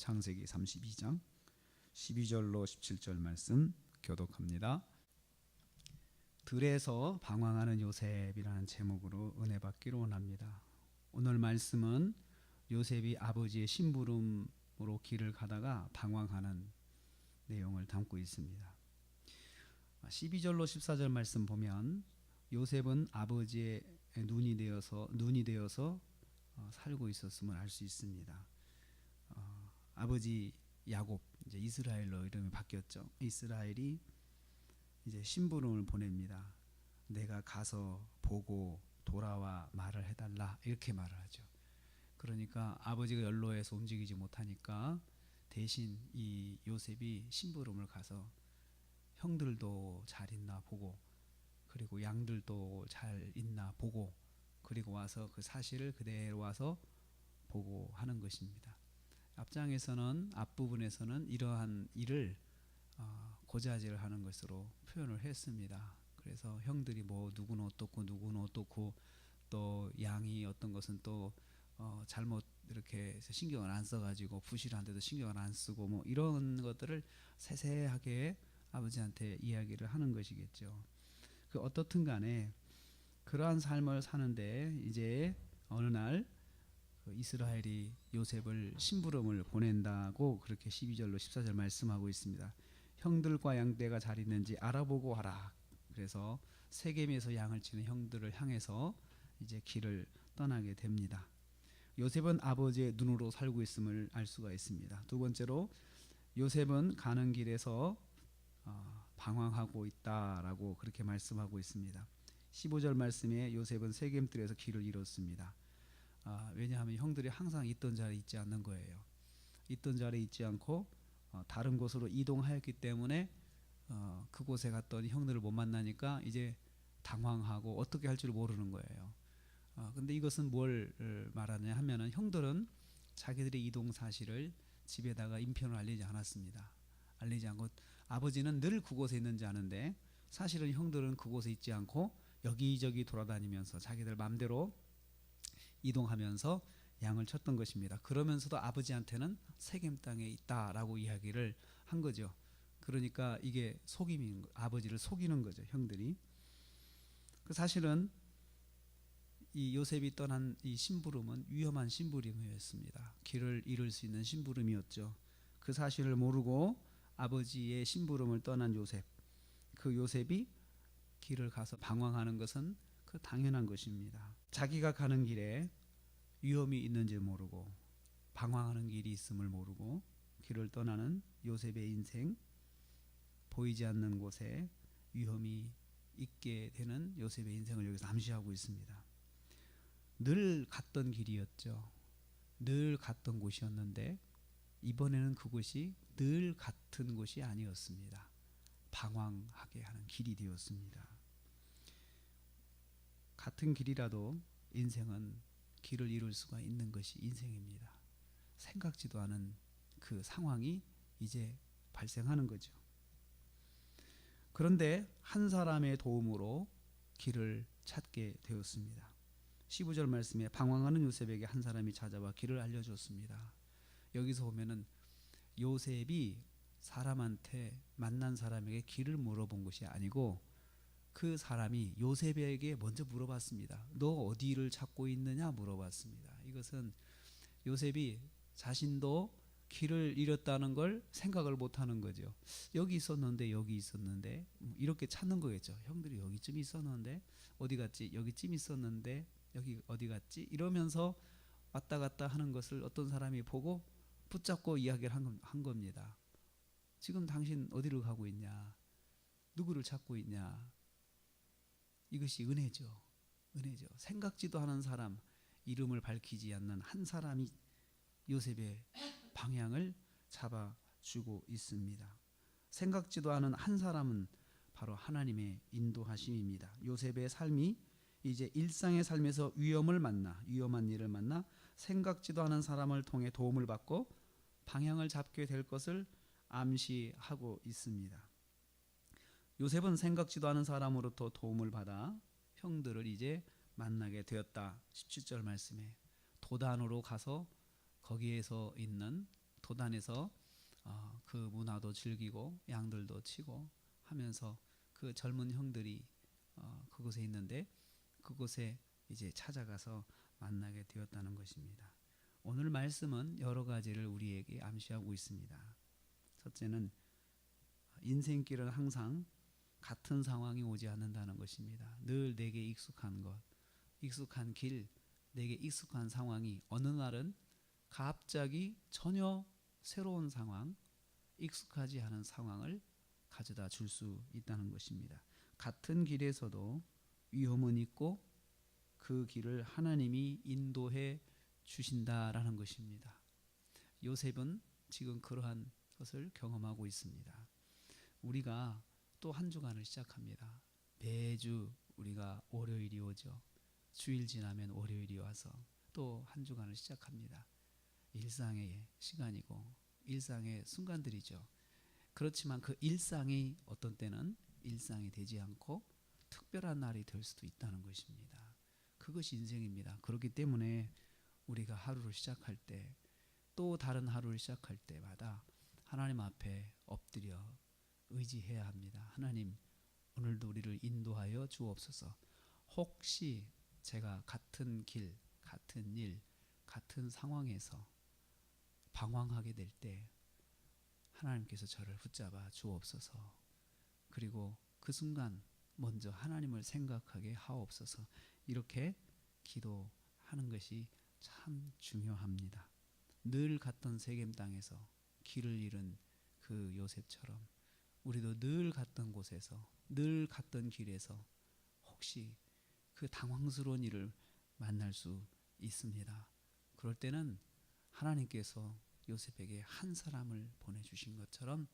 창세기 32장 12절로 17절 말씀 교독합니다. 들에서 방황하는 요셉이라는 제목으로 은혜 받기로 원합니다. 오늘 말씀은 요셉이 아버지의 심부름으로 길을 가다가 방황하는 내용을 담고 있습니다. 12절로 14절 말씀 보면 요셉은 아버지의 눈이 되어서 살고 있었음을 알 수 있습니다. 아버지 야곱, 이제 이스라엘로 이름이 바뀌었죠. 이스라엘이 이제 심부름을 보냅니다. 내가 가서 보고 돌아와 말을 해달라, 이렇게 말을 하죠. 그러니까 아버지가 연로해서 움직이지 못하니까 대신 이 요셉이 심부름을 가서 형들도 잘 있나 보고, 그리고 양들도 잘 있나 보고, 그리고 와서 그 사실을 그대로 와서 보고 하는 것입니다. 앞부분에서는 이러한 일을 고자질을 하는 것으로 표현을 했습니다. 그래서 형들이 뭐 누구는 어떻고 또 양이 어떤 것은 또 잘못 이렇게 신경을 안 써가지고 부실한데도 신경을 안 쓰고 뭐 이런 것들을 세세하게 아버지한테 이야기를 하는 것이겠죠. 그 어떻든 간에 그러한 삶을 사는데 이제 어느 날 이스라엘이 요셉을 심부름을 보낸다고 그렇게 12절로 14절 말씀하고 있습니다. 형들과 양떼가 잘 있는지 알아보고 하라. 그래서 세겜에서 양을 치는 형들을 향해서 이제 길을 떠나게 됩니다. 요셉은 아버지의 눈으로 살고 있음을 알 수가 있습니다. 두 번째로 요셉은 가는 길에서 방황하고 있다라고 그렇게 말씀하고 있습니다. 15절 말씀에 요셉은 세겜들에서 길을 잃었습니다. 왜냐하면 형들이 항상 있던 자리에 있지 않는 거예요. 있던 자리에 있지 않고 다른 곳으로 이동하였기 때문에 그곳에 갔더니 형들을 못 만나니까 이제 당황하고 어떻게 할 줄 모르는 거예요. 근데 이것은 뭘 말하냐 하면은 형들은 자기들의 이동 사실을 집에다가 인편을 알리지 않았습니다. 알리지 않고 아버지는 늘 그곳에 있는지 아는데 사실은 형들은 그곳에 있지 않고 여기저기 돌아다니면서 자기들 마음대로 이동하면서 양을 쳤던 것입니다. 그러면서도 아버지한테는 세겜 땅에 있다라고 이야기를 한 거죠. 그러니까 이게 속임인 거, 아버지를 속이는 거죠, 형들이. 사실은 이 요셉이 떠난 이 심부름은 위험한 심부름이었습니다. 길을 잃을 수 있는 심부름이었죠. 그 사실을 모르고 아버지의 심부름을 떠난 요셉, 그 요셉이 길을 가서 방황하는 것은 그 당연한 것입니다. 자기가 가는 길에 위험이 있는지 모르고 방황하는 길이 있음을 모르고 길을 떠나는 요셉의 인생, 보이지 않는 곳에 위험이 있게 되는 요셉의 인생을 여기서 암시하고 있습니다. 늘 갔던 길이었죠. 늘 갔던 곳이었는데 이번에는 그곳이 늘 같은 곳이 아니었습니다. 방황하게 하는 길이 되었습니다. 같은 길이라도 인생은 길을 잃을 수가 있는 것이 인생입니다. 생각지도 않은 그 상황이 이제 발생하는 거죠. 그런데 한 사람의 도움으로 길을 찾게 되었습니다. 15절 말씀에 방황하는 요셉에게 한 사람이 찾아와 길을 알려줬습니다. 여기서 보면은 요셉이 사람한테 만난 사람에게 길을 물어본 것이 아니고 그 사람이 요셉에게 먼저 물어봤습니다. 너 어디를 찾고 있느냐 물어봤습니다. 이것은 요셉이 자신도 길을 잃었다는 걸 생각을 못하는 거죠. 여기 있었는데 이렇게 찾는 거겠죠. 형들이 여기쯤 있었는데 어디 갔지? 여기쯤 있었는데 여기 어디 갔지? 이러면서 왔다 갔다 하는 것을 어떤 사람이 보고 붙잡고 이야기를 한 겁니다. 지금 당신 어디를 가고 있냐? 누구를 찾고 있냐? 이것이 은혜죠. 생각지도 않은 사람, 이름을 밝히지 않는 한 사람이 요셉의 방향을 잡아주고 있습니다. 생각지도 않은 한 사람은 바로 하나님의 인도하심입니다. 요셉의 삶이 이제 일상의 삶에서 위험한 일을 만나 생각지도 않은 사람을 통해 도움을 받고 방향을 잡게 될 것을 암시하고 있습니다. 요셉은 생각지도 않은 사람으로부터 도움을 받아 형들을 이제 만나게 되었다. 17절 말씀에 도단으로 가서 거기에서 있는 요단에서 그 문화도 즐기고 양들도 치고 하면서 그 젊은 형들이 그곳에 있는데 그곳에 이제 찾아가서 만나게 되었다는 것입니다. 오늘 말씀은 여러 가지를 우리에게 암시하고 있습니다. 첫째는 인생길은 항상 같은 상황이 오지 않는다는 것입니다. 늘 내게 익숙한 것, 익숙한 길, 내게 익숙한 상황이 어느 날은 갑자기 전혀 새로운 상황, 익숙하지 않은 상황을 가져다 줄 수 있다는 것입니다. 같은 길에서도 위험은 있고 그 길을 하나님이 인도해 주신다라는 것입니다. 요셉은 지금 그러한 것을 경험하고 있습니다. 우리가 또 한 주간을 시작합니다. 매주 우리가 월요일이 오죠. 주일 지나면 월요일이 와서 또 한 주간을 시작합니다. 일상의 시간이고 일상의 순간들이죠. 그렇지만 그 일상이 어떤 때는 일상이 되지 않고 특별한 날이 될 수도 있다는 것입니다. 그것이 인생입니다. 그렇기 때문에 우리가 하루를 시작할 때 또 다른 하루를 시작할 때마다 하나님 앞에 엎드려 의지해야 합니다. 하나님, 오늘도 우리를 인도하여 주옵소서. 혹시 제가 같은 길, 같은 일, 같은 상황에서 방황하게 될 때 하나님께서 저를 붙잡아 주옵소서. 그리고 그 순간 먼저 하나님을 생각하게 하옵소서. 이렇게 기도하는 것이 참 중요합니다. 늘 갔던 세겜 땅에서 길을 잃은 그 요셉처럼 우리도 늘 갔던 곳에서 늘 갔던 길에서 혹시 그 당황스러운 일을 만날 수 있습니다. 그럴 때는 하나님께서 요셉에게 한 사람을 보내주신 것처럼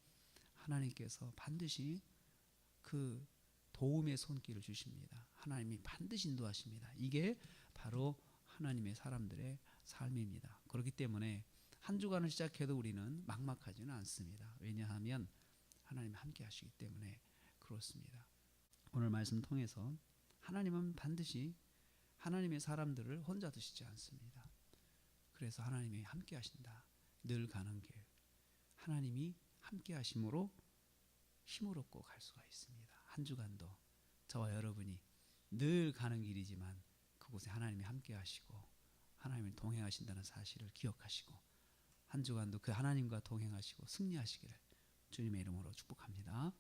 하나님께서 반드시 그 도움의 손길을 주십니다. 하나님이 반드시 인도하십니다. 이게 바로 하나님의 사람들의 삶입니다. 그렇기 때문에 한 주간을 시작해도 우리는 막막하지는 않습니다. 왜냐하면 하나님이 함께 하시기 때문에 그렇습니다. 오늘 말씀 통해서 하나님은 반드시 하나님의 사람들을 혼자 두시지 않습니다. 그래서 하나님이 함께 하신다. 늘 가는 길 하나님이 함께 하심으로 힘을 얻고 갈 수가 있습니다. 한 주간도 저와 여러분이 늘 가는 길이지만 그곳에 하나님이 함께 하시고 하나님이 동행하신다는 사실을 기억하시고 한 주간도 그 하나님과 동행하시고 승리하시기를 주님의 이름으로 축복합니다.